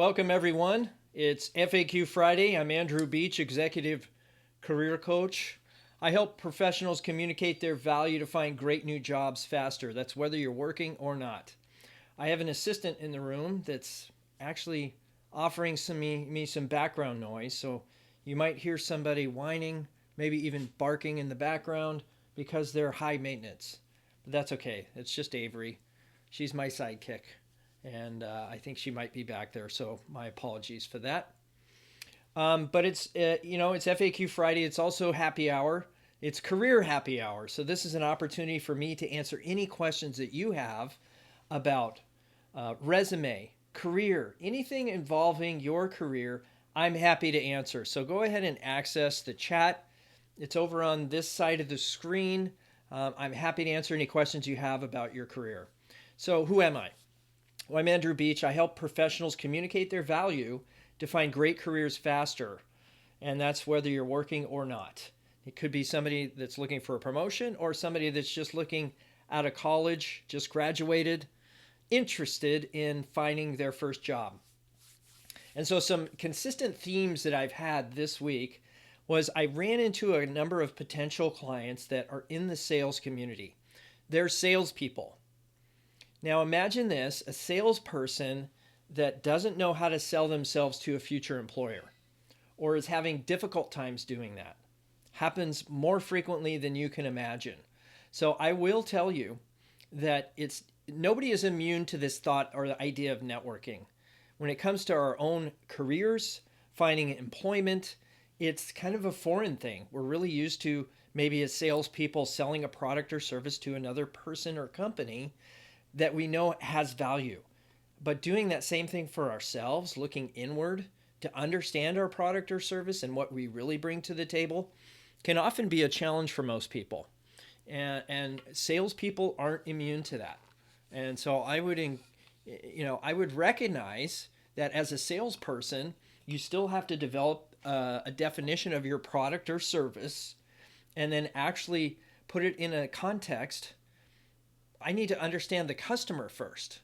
Welcome, everyone. It's FAQ Friday. I'm Andrew Beach, Executive Career Coach. I help professionals communicate their value to find great new jobs faster. That's whether you're working or not. I have an assistant in the room that's actually offering me some background noise. So you might hear somebody whining, maybe even barking in the background because they're high maintenance. But that's okay. It's just Avery. She's my sidekick. And I think she might be back there, so my apologies for that. But it's FAQ Friday. It's also happy hour. It's career happy hour. So this is an opportunity for me to answer any questions that you have about resume, career, anything involving your career. I'm happy to answer. So go ahead and access the chat. It's over on this side of the screen. I'm happy to answer any questions you have about your career. So who am I? Well, I'm Andrew Beach. I help professionals communicate their value to find great careers faster. And that's whether you're working or not. It could be somebody that's looking for a promotion or somebody that's just looking out of college, just graduated, interested in finding their first job. And so some consistent themes that I've had this week was I ran into a number of potential clients that are in the sales community. They're salespeople. Now imagine this, a salesperson that doesn't know how to sell themselves to a future employer or is having difficult times doing that. Happens more frequently than you can imagine. So I will tell you that nobody is immune to this thought or the idea of networking. When it comes to our own careers, finding employment, it's kind of a foreign thing. We're really used to maybe as salespeople selling a product or service to another person or company that we know has value. But doing that same thing for ourselves, looking inward to understand our product or service and what we really bring to the table, can often be a challenge for most people. And salespeople aren't immune to that. And so I would recognize that as a salesperson, you still have to develop a definition of your product or service and then actually put it in a context. I need to understand the customer first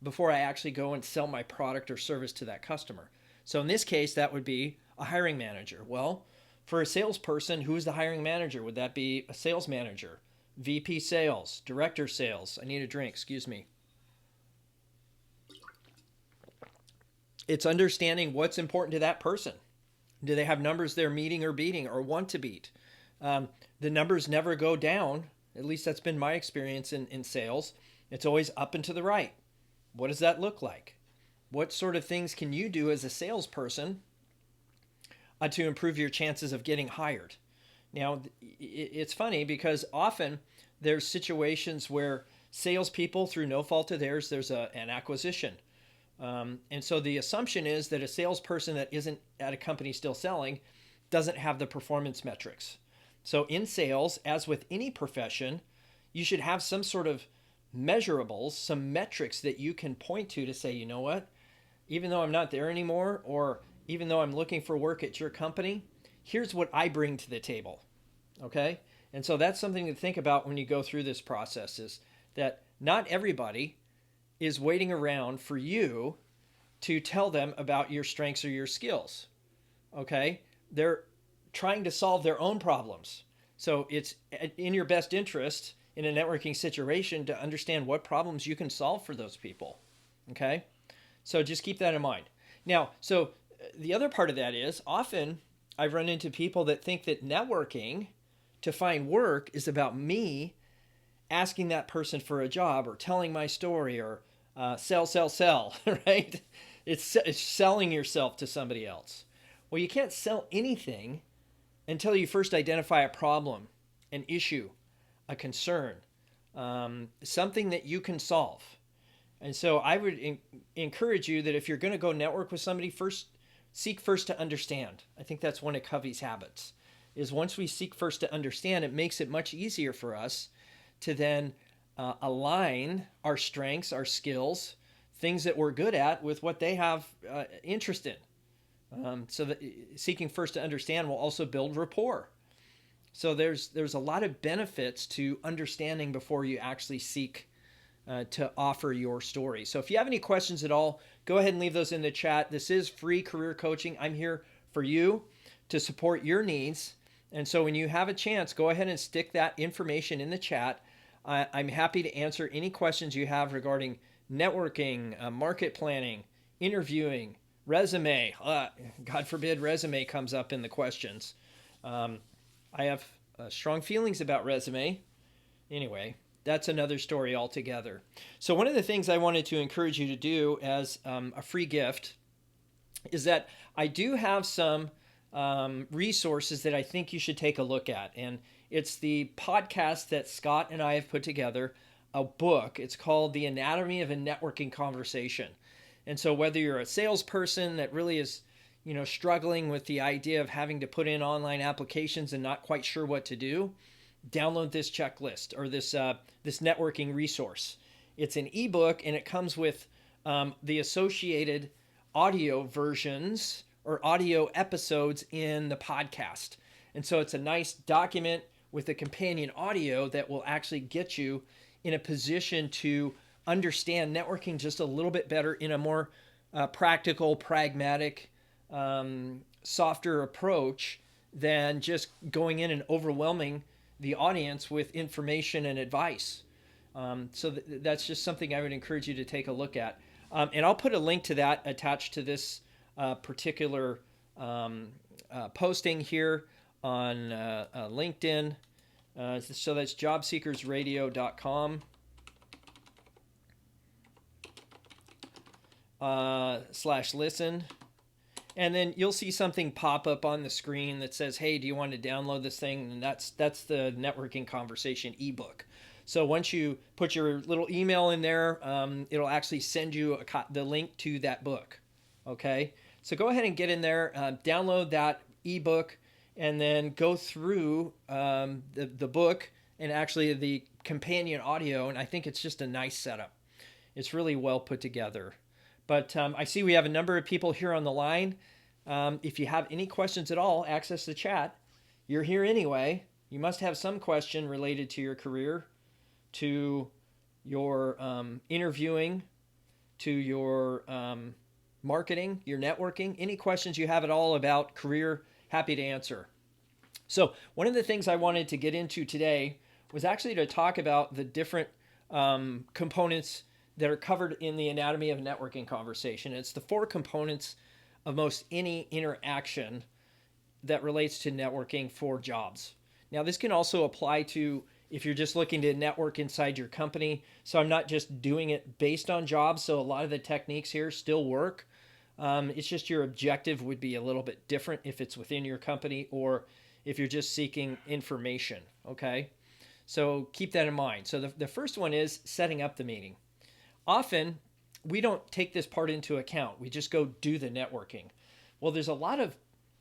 before I actually go and sell my product or service to that customer. So in this case, that would be a hiring manager. Well, for a salesperson, who's the hiring manager? Would that be a sales manager, VP sales, director sales? I need a drink, excuse me. It's understanding what's important to that person. Do they have numbers they're meeting or beating or want to beat? The numbers never go down. At least that's been my experience in sales. It's always up and to the right. What does that look like? What sort of things can you do as a salesperson to improve your chances of getting hired? Now, it's funny because often there's situations where salespeople, through no fault of theirs, there's an acquisition. And so the assumption is that a salesperson that isn't at a company still selling doesn't have the performance metrics. So in sales, as with any profession, you should have some sort of measurables, some metrics that you can point to say, you know what, even though I'm not there anymore, or even though I'm looking for work at your company, here's what I bring to the table. Okay? And so that's something to think about when you go through this process, is that not everybody is waiting around for you to tell them about your strengths or your skills. Okay? They're trying to solve their own problems. So it's in your best interest in a networking situation to understand what problems you can solve for those people. Okay? So just keep that in mind. Now, so the other part of that is often I've run into people that think that networking to find work is about me asking that person for a job or telling my story or sell, right? It's selling yourself to somebody else. Well, you can't sell anything until you first identify a problem, an issue, a concern, something that you can solve. And so I would encourage you that if you're going to go network with somebody, seek first to understand. I think that's one of Covey's habits, is once we seek first to understand, it makes it much easier for us to then align our strengths, our skills, things that we're good at with what they have interest in. So that seeking first to understand will also build rapport. So there's a lot of benefits to understanding before you actually seek to offer your story. So if you have any questions at all, go ahead and leave those in the chat. This is free career coaching. I'm here for you to support your needs. And so when you have a chance, go ahead and stick that information in the chat. I'm happy to answer any questions you have regarding networking, market planning, interviewing, resume. God forbid resume comes up in the questions. I have strong feelings about resume. Anyway, that's another story altogether. So one of the things I wanted to encourage you to do as a free gift is that I do have some resources that I think you should take a look at. And it's the podcast that Scott and I have put together, a book. It's called The Anatomy of a Networking Conversation. And so whether you're a salesperson that really is, struggling with the idea of having to put in online applications and not quite sure what to do, download this checklist or this networking resource. It's an ebook, and it comes with the associated audio versions or audio episodes in the podcast. And so it's a nice document with a companion audio that will actually get you in a position to understand networking just a little bit better in a more practical, pragmatic, softer approach than just going in and overwhelming the audience with information and advice. So that's just something I would encourage you to take a look at. And I'll put a link to that attached to this particular posting here on LinkedIn. So that's jobseekersradio.com /listen. And then you'll see something pop up on the screen that says, hey, do you want to download this thing? And that's the Networking Conversation ebook. So once you put your little email in there, it'll actually send you the link to that book. Okay? So go ahead and get in there, download that ebook, and then go through the book and actually the companion audio. And I think it's just a nice setup. It's really well put together. But I see we have a number of people here on the line. If you have any questions at all, access the chat. You're here anyway. You must have some question related to your career, to your interviewing, to your marketing, your networking. Any questions you have at all about career, happy to answer. So one of the things I wanted to get into today was actually to talk about the different components that are covered in the Anatomy of a Networking Conversation. It's the 4 components of most any interaction that relates to networking for jobs. Now, this can also apply to if you're just looking to network inside your company. So I'm not just doing it based on jobs. So a lot of the techniques here still work. It's just your objective would be a little bit different if it's within your company or if you're just seeking information, okay? So keep that in mind. So the first one is setting up the meeting. Often, we don't take this part into account. We just go do the networking. Well, there's a lot of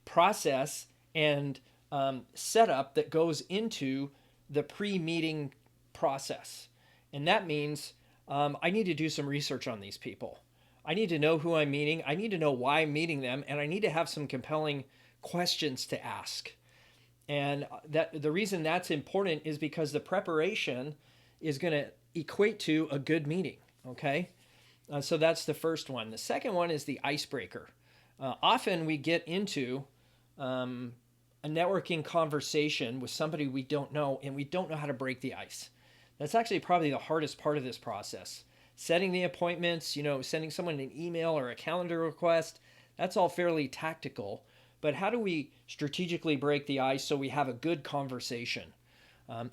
process and setup that goes into the pre-meeting process. And that means I need to do some research on these people. I need to know who I'm meeting. I need to know why I'm meeting them. And I need to have some compelling questions to ask. And the reason that's important is because the preparation is going to equate to a good meeting. Okay, so that's the first one. The second one is the icebreaker. Often we get into a networking conversation with somebody we don't know, and we don't know how to break the ice. That's actually probably the hardest part of this process. Setting the appointments, sending someone an email or a calendar request, that's all fairly tactical. But how do we strategically break the ice so we have a good conversation?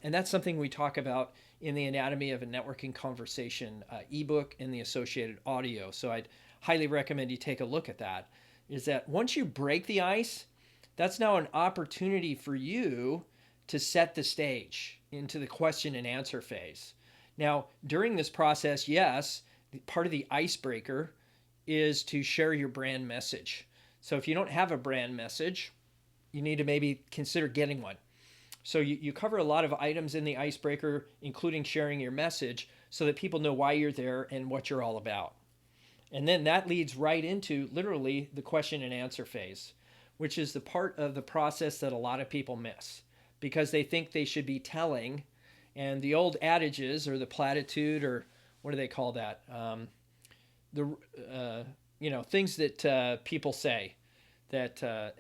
And that's something we talk about in the Anatomy of a Networking Conversation ebook and the associated audio. So I'd highly recommend you take a look at that. Is that once you break the ice, that's now an opportunity for you to set the stage into the question and answer phase. Now, during this process, yes, part of the icebreaker is to share your brand message. So if you don't have a brand message, you need to maybe consider getting one. So you cover a lot of items in the icebreaker, including sharing your message, so that people know why you're there and what you're all about. And then that leads right into literally the question and answer phase, which is the part of the process that a lot of people miss because they think they should be telling. And the old adages or the platitude or what do they call that? The things that people say that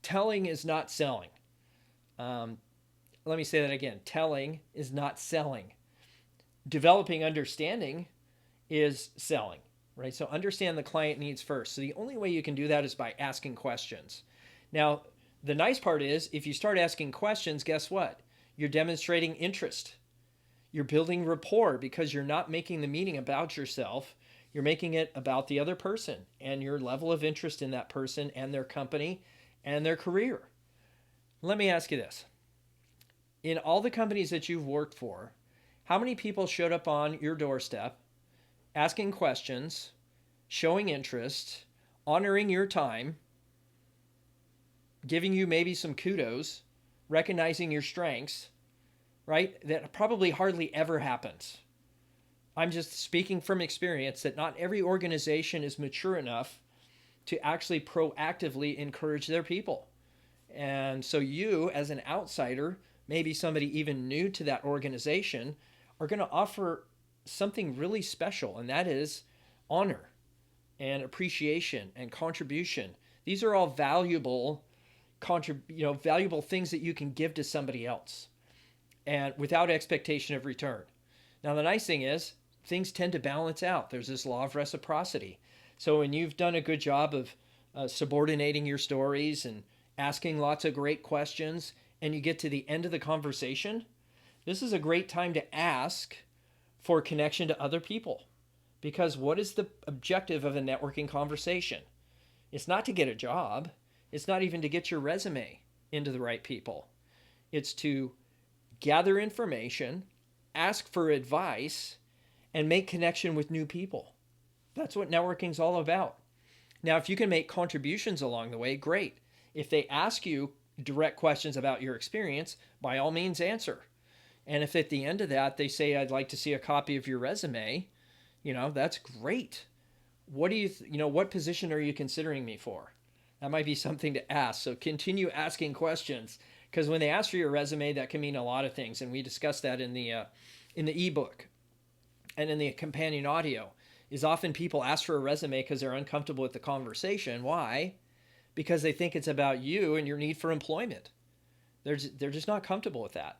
telling is not selling. Let me say that again. Telling is not selling. Developing understanding is selling, right? So understand the client needs first. So the only way you can do that is by asking questions. Now, the nice part is if you start asking questions, guess what? You're demonstrating interest. You're building rapport because you're not making the meeting about yourself. You're making it about the other person and your level of interest in that person and their company and their career. Let me ask you this. In all the companies that you've worked for, how many people showed up on your doorstep asking questions, showing interest, honoring your time, giving you maybe some kudos, recognizing your strengths, right? That probably hardly ever happens. I'm just speaking from experience that not every organization is mature enough to actually proactively encourage their people. And so you, as an outsider, maybe somebody even new to that organization, are going to offer something really special, and that is honor and appreciation and contribution. These are all valuable things that you can give to somebody else and without expectation of return. Now, the nice thing is things tend to balance out. There's this law of reciprocity. So when you've done a good job of subordinating your stories and asking lots of great questions, and you get to the end of the conversation, this is a great time to ask for connection to other people. Because what is the objective of a networking conversation? It's not to get a job. It's not even to get your resume into the right people. It's to gather information, ask for advice, and make connection with new people. That's what networking is all about. Now, if you can make contributions along the way, great. If they ask you direct questions about your experience, by all means answer. And if at the end of that they say, I'd like to see a copy of your resume, that's great. What do what position are you considering me for? That might be something to ask. So continue asking questions, because when they ask for your resume, that can mean a lot of things. And we discussed that in the ebook and in the companion audio. Is often people ask for a resume because they're uncomfortable with the conversation. Why? Because they think it's about you and your need for employment. They're just not comfortable with that.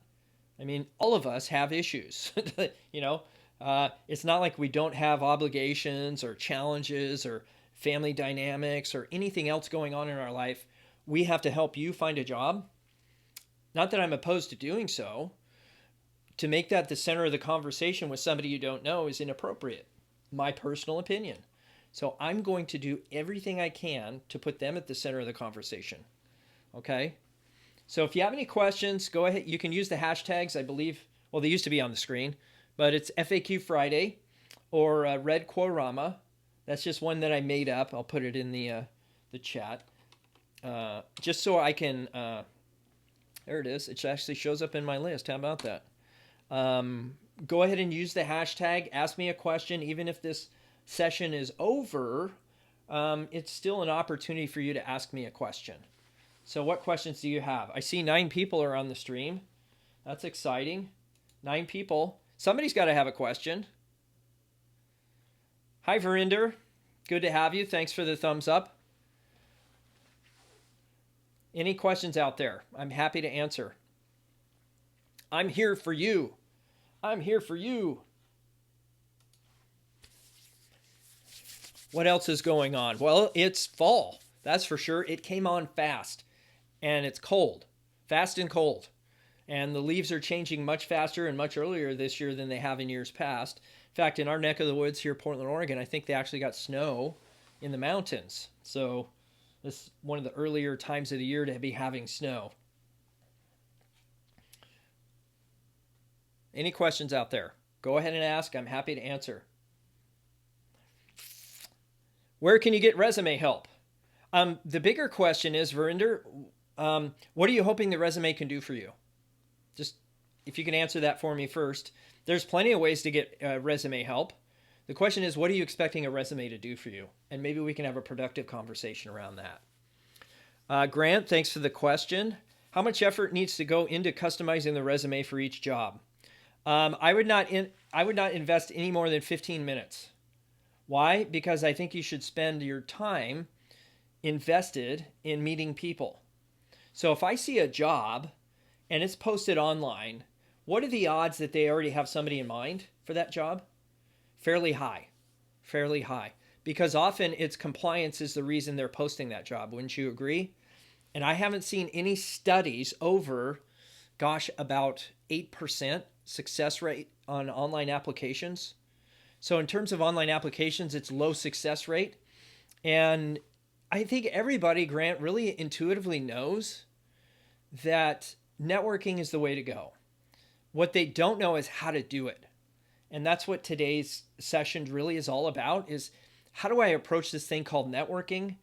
I mean, all of us have issues. It's not like we don't have obligations or challenges or family dynamics or anything else going on in our life. We have to help you find a job. Not that I'm opposed to doing so. To make that the center of the conversation with somebody you don't know is inappropriate. My personal opinion. So I'm going to do everything I can to put them at the center of the conversation. Okay? So if you have any questions, go ahead. You can use the hashtags, I believe. Well, they used to be on the screen, but it's FAQ Friday or Red Quorama. That's just one that I made up. I'll put it in the chat. Just so I can, there it is. It actually shows up in my list. How about that? Go ahead and use the hashtag. Ask me a question. Even if this session is over, it's still an opportunity for you to ask me a question. So what questions do you have? I see 9 people are on the stream. That's exciting. 9 people. Somebody's got to have a question. Hi, Verinder. Good to have you. Thanks for the thumbs up. Any questions out there? I'm happy to answer. I'm here for you. I'm here for you. What else is going on? Well, it's fall. That's for sure. It came on fast. And it's cold. Fast and cold. And the leaves are changing much faster and much earlier this year than they have in years past. In fact, in our neck of the woods here, Portland, Oregon, I think they actually got snow in the mountains. So this is one of the earlier times of the year to be having snow. Any questions out there? Go ahead and ask. I'm happy to answer. Where can you get resume help? The bigger question is, Verinder, what are you hoping the resume can do for you? Just if you can answer that for me first. There's plenty of ways to get resume help. The question is, what are you expecting a resume to do for you? And maybe we can have a productive conversation around that. Grant, thanks for the question. How much effort needs to go into customizing the resume for each job? I would not invest any more than 15 minutes. Why? Because I think you should spend your time invested in meeting people. So if I see a job and it's posted online, what are the odds that they already have somebody in mind for that job? Fairly high. Fairly high. Because often it's compliance is the reason they're posting that job. Wouldn't you agree? And I haven't seen any studies over, gosh, about 8% success rate on online applications. So in terms of online applications, it's low success rate. And I think everybody, Grant, really intuitively knows that networking is the way to go. What they don't know is how to do it. And that's what today's session really is all about, is how do I approach this thing called networking?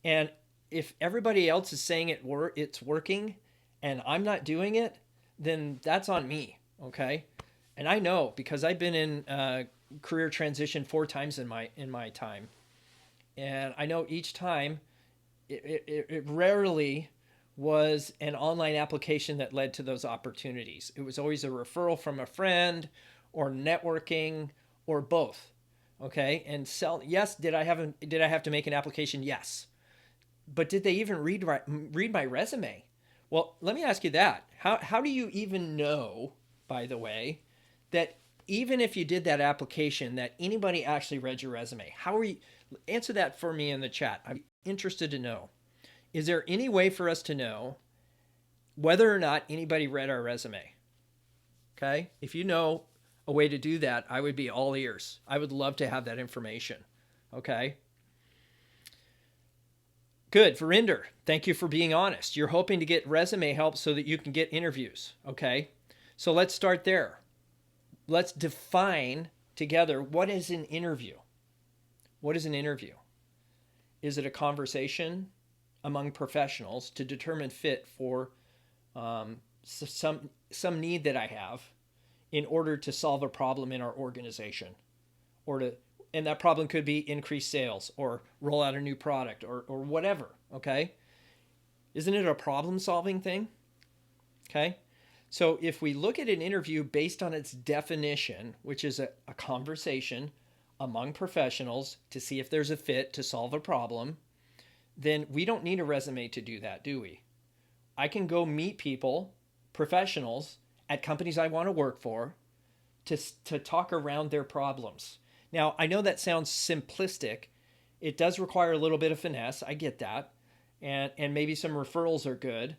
And if everybody else is saying it's working and I'm not doing it, then that's on me, okay? And I know because I've been in career transition 4 times in my time. And I know each time it rarely was an online application that led to those opportunities. It was always a referral from a friend or networking or both. Okay? And yes, did I have to make an application? Yes. But did they even read my resume? Well, let me ask you that. How do you even know, by the way, that even if you did that application, that anybody actually read your resume? How are you? Answer that for me in the chat. I'm interested to know. Is there any way for us to know whether or not anybody read our resume? Okay? If you know a way to do that, I would be all ears. I would love to have that information. Okay? Good. Verinder, thank you for being honest. You're hoping to get resume help so that you can get interviews. Okay? So let's start there. Let's define together, what is an interview? What is an interview? Is it a conversation among professionals to determine fit for some need that I have in order to solve a problem in our organization, and that problem could be increase sales or roll out a new product or whatever, okay? Isn't it a problem-solving thing? Okay? So if we look at an interview based on its definition, which is a conversation among professionals to see if there's a fit to solve a problem, then we don't need a resume to do that, do we? I can go meet people, professionals, at companies I want to work for to talk around their problems. Now, I know that sounds simplistic. It does require a little bit of finesse. I get that. And maybe some referrals are good.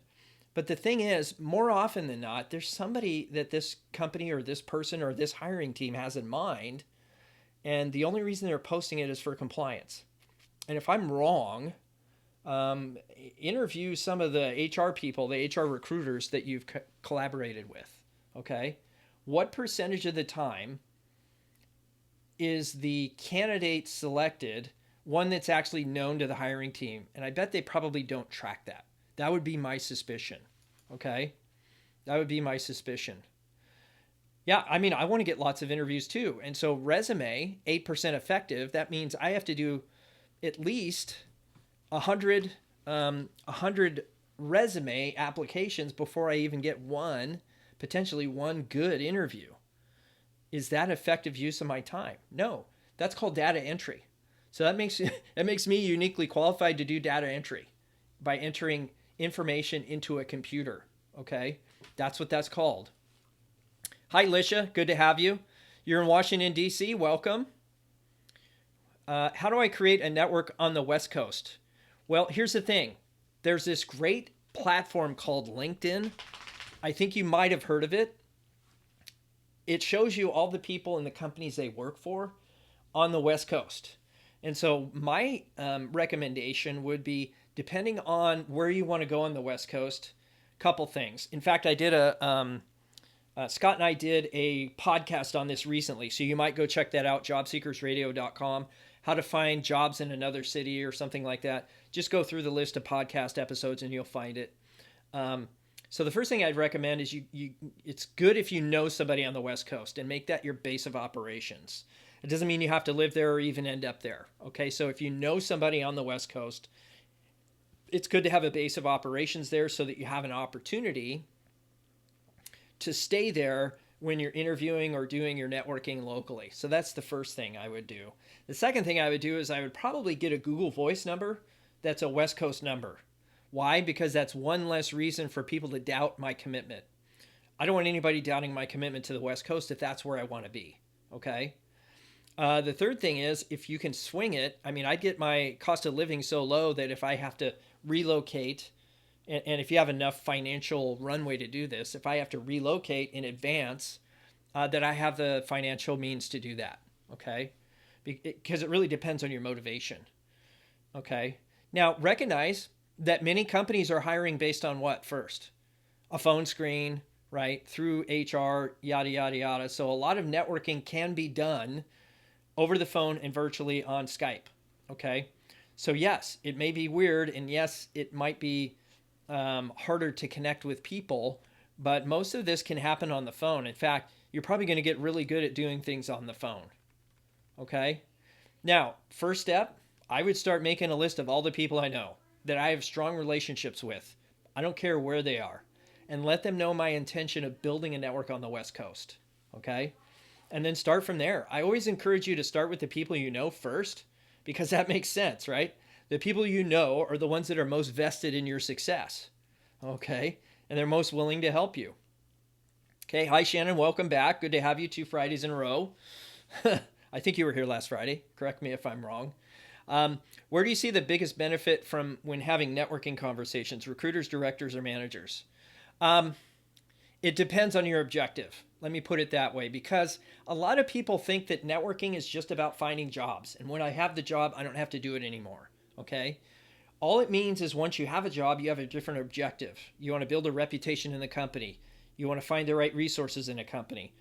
But the thing is, more often than not, there's somebody that this company or this person or this hiring team has in mind. And the only reason they're posting it is for compliance. And if I'm wrong, interview some of the HR people, the HR recruiters that you've collaborated with. Okay? What percentage of the time is the candidate selected one that's actually known to the hiring team? And I bet they probably don't track that. That would be my suspicion. Okay? That would be my suspicion. Yeah, I mean, I want to get lots of interviews too. And so resume, 8% effective, that means I have to do at least 100 resume applications before I even get potentially one good interview. Is that effective use of my time? No, that's called data entry. So that makes me uniquely qualified to do data entry by entering information into a computer. Okay, that's what that's called. Hi, Lisha. Good to have you. You're in Washington, D.C. Welcome. How do I create a network on the West Coast? Well, here's the thing. There's this great platform called LinkedIn. I think you might have heard of it. It shows you all the people and the companies they work for on the West Coast. And so my recommendation would be, depending on where you want to go on the West Coast, couple things. In fact, I did Scott and I did a podcast on this recently, so you might go check that out, jobseekersradio.com, how to find jobs in another city or something like that. Just go through the list of podcast episodes and you'll find it. So the first thing I'd recommend is it's good if you know somebody on the West Coast and make that your base of operations. It doesn't mean you have to live there or even end up there. Okay, so if you know somebody on the West Coast, it's good to have a base of operations there so that you have an opportunity to stay there when you're interviewing or doing your networking locally. So that's the first thing I would do. The second thing I would do is I would probably get a Google Voice number that's a West Coast number. Why? Because that's one less reason for people to doubt my commitment. I don't want anybody doubting my commitment to the West Coast if that's where I want to be. Okay. The third thing is if you can swing it, I mean, I'd get my cost of living so low that if I have to relocate, and if you have enough financial runway to do this, if I have to relocate in advance, that I have the financial means to do that. Okay. Because it really depends on your motivation. Okay. Now recognize that many companies are hiring based on what first? A phone screen, right? Through HR, yada, yada, yada. So a lot of networking can be done over the phone and virtually on Skype. Okay. So yes, it may be weird. And yes, it might be harder to connect with people, but most of this can happen on the phone. In fact, you're probably going to get really good at doing things on the phone. Okay. Now, first step, I would start making a list of all the people I know that I have strong relationships with. I don't care where they are, and let them know my intention of building a network on the West Coast. Okay. And then start from there. I always encourage you to start with the people you know first, because that makes sense, right? The people you know are the ones that are most vested in your success. Okay. And they're most willing to help you. Okay. Hi, Shannon. Welcome back. Good to have you 2 Fridays in a row. I think you were here last Friday. Correct me if I'm wrong. Where do you see the biggest benefit from when having networking conversations, recruiters, directors, or managers? It depends on your objective. Let me put it that way, because a lot of people think that networking is just about finding jobs. And when I have the job, I don't have to do it anymore. Okay. All it means is once you have a job, you have a different objective. You want to build a reputation in the company. You want to find the right resources in a company.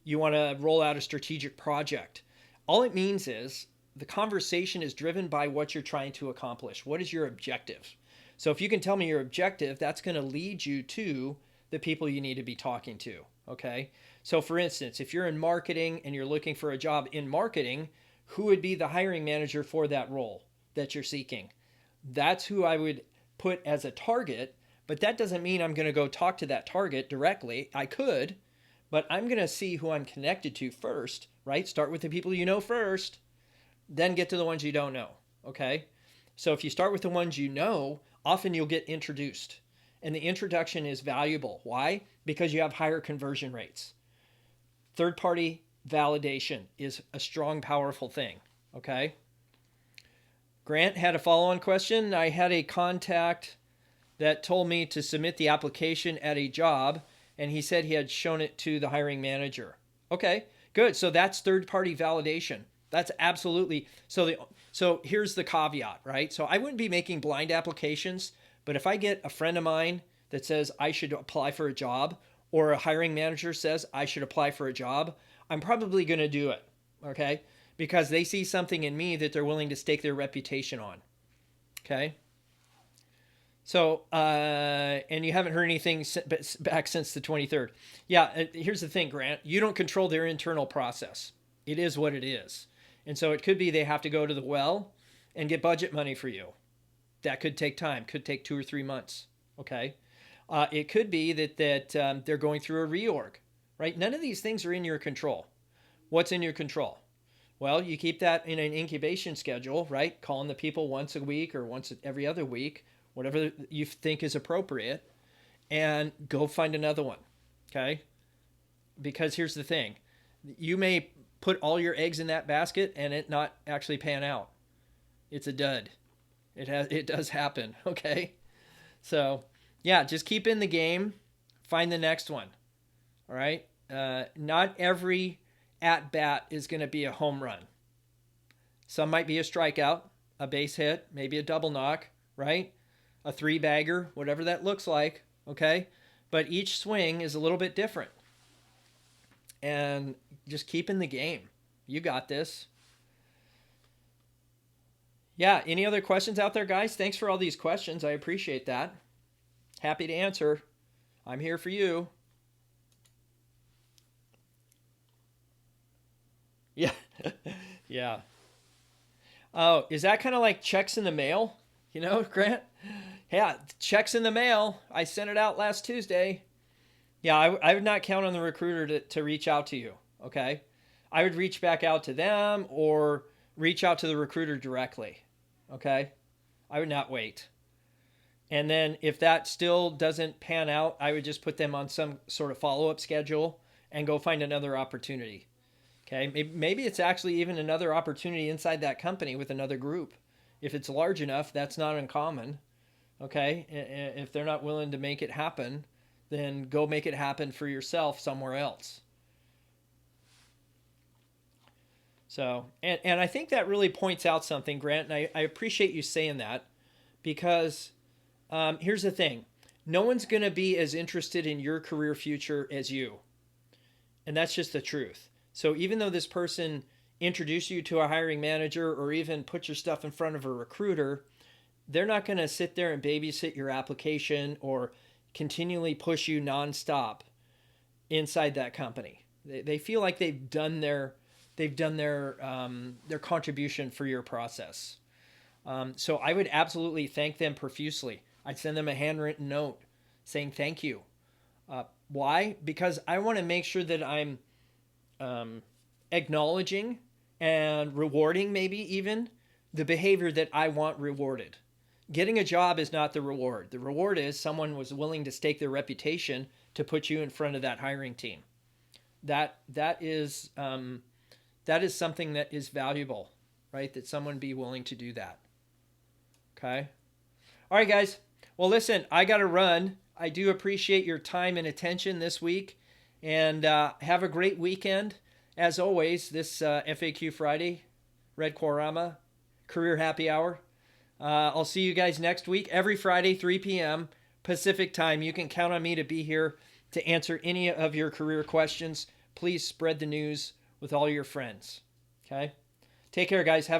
You want to roll out a strategic project. All it means is the conversation is driven by what you're trying to accomplish. What is your objective? So if you can tell me your objective, that's going to lead you to the people you need to be talking to. Okay. So for instance, if you're in marketing and you're looking for a job in marketing, who would be the hiring manager for that role that you're seeking? That's who I would put as a target, but that doesn't mean I'm going to go talk to that target directly. I could, but I'm going to see who I'm connected to first, right? Start with the people you know first, then get to the ones you don't know. Okay. So if you start with the ones you know, often you'll get introduced. And the introduction is valuable. Why? Because you have higher conversion rates. Third-party validation is a strong, powerful thing. Okay. Grant had a follow-on question. I had a contact that told me to submit the application at a job, and he said he had shown it to the hiring manager. Okay, good. So that's third-party validation. That's absolutely. So here's the caveat, right? So I wouldn't be making blind applications, but if I get a friend of mine that says I should apply for a job, or a hiring manager says I should apply for a job, I'm probably going to do it, okay? Because they see something in me that they're willing to stake their reputation on, okay? So, and you haven't heard anything back since the 23rd. Yeah, here's the thing, Grant. You don't control their internal process. It is what it is. And so it could be they have to go to the well and get budget money for you. That could take time, could take 2 or 3 months, okay? It could be that they're going through a reorg, right? None of these things are in your control. What's in your control? Well, you keep that in an incubation schedule, right? Calling the people once a week or once every other week, whatever you think is appropriate, and go find another one, okay? Because here's the thing. You may put all your eggs in that basket and it not actually pan out. It's a dud. It does happen, okay? So, yeah, just keep in the game. Find the next one, all right? Not every at-bat is going to be a home run. Some might be a strikeout, a base hit, maybe a double knock, right? A 3-bagger, whatever that looks like, okay? But each swing is a little bit different. And just keep in the game. You got this. Yeah, any other questions out there, guys? Thanks for all these questions. I appreciate that. Happy to answer. I'm here for you. Yeah. Yeah. Oh, is that kind of like checks in the mail? Grant? Yeah, checks in the mail. I sent it out last Tuesday. Yeah, I would not count on the recruiter to reach out to you. Okay. I would reach back out to them or reach out to the recruiter directly. Okay. I would not wait. And then if that still doesn't pan out, I would just put them on some sort of follow up schedule and go find another opportunity. Okay. Maybe it's actually even another opportunity inside that company with another group. If it's large enough, that's not uncommon. Okay. If they're not willing to make it happen, then go make it happen for yourself somewhere else. So, and I think that really points out something, Grant, and I appreciate you saying that because here's the thing, no one's going to be as interested in your career future as you. And that's just the truth. So even though this person introduced you to a hiring manager or even put your stuff in front of a recruiter, they're not going to sit there and babysit your application or continually push you nonstop inside that company. They feel like they've done their contribution for your process. So I would absolutely thank them profusely. I'd send them a handwritten note saying thank you. Why? Because I want to make sure that I'm acknowledging and rewarding, maybe even the behavior that I want rewarded. Getting a job is not the reward. The reward is someone was willing to stake their reputation to put you in front of that hiring team. That is something that is valuable, right? That someone be willing to do that. Okay. All right, guys. Well, listen, I got to run. I do appreciate your time and attention this week, and have a great weekend. As always, this FAQ Friday, Red Quarama, Career Happy Hour. I'll see you guys next week, every Friday, 3 p.m. Pacific time. You can count on me to be here to answer any of your career questions. Please spread the news with all your friends. Okay? Take care, guys. Have a